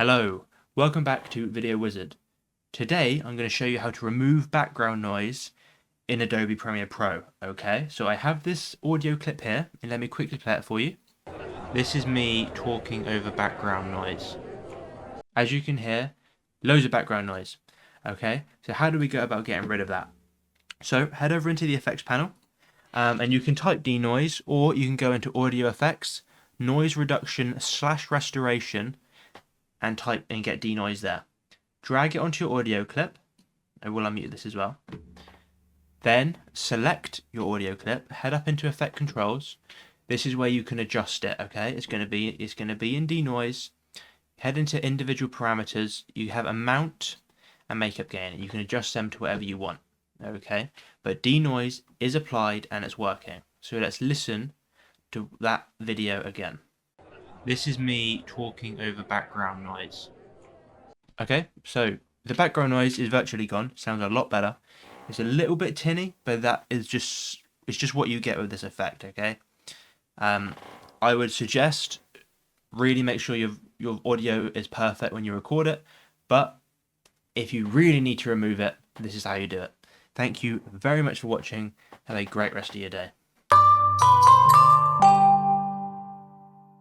Hello, welcome back to Video Wizard. Today I'm going to show you how to remove background noise in Adobe Premiere Pro. Okay, so I have this audio clip here and let me quickly play it for you. This is me talking over background noise. As you can hear, loads of background noise. Okay, so how do we go about getting rid of that? So head over into the effects panel and you can type denoise, or you can go into audio effects, noise reduction / restoration, and type and get denoise there. Drag it onto your audio clip. I will unmute this as well. Then select your audio clip, head up into effect controls. This is where you can adjust it, okay? It's going to be in denoise. Head into individual parameters. You have amount and makeup gain. You can adjust them to whatever you want, okay? But denoise is applied and it's working. So let's listen to that video again. This is me talking over background noise. Okay, so the background noise is virtually gone. Sounds a lot better. It's a little bit tinny, but that is just what you get with this effect. Okay, I would suggest really make sure your audio is perfect when you record it. But if you really need to remove it, this is how you do it. Thank you very much for watching. Have a great rest of your day.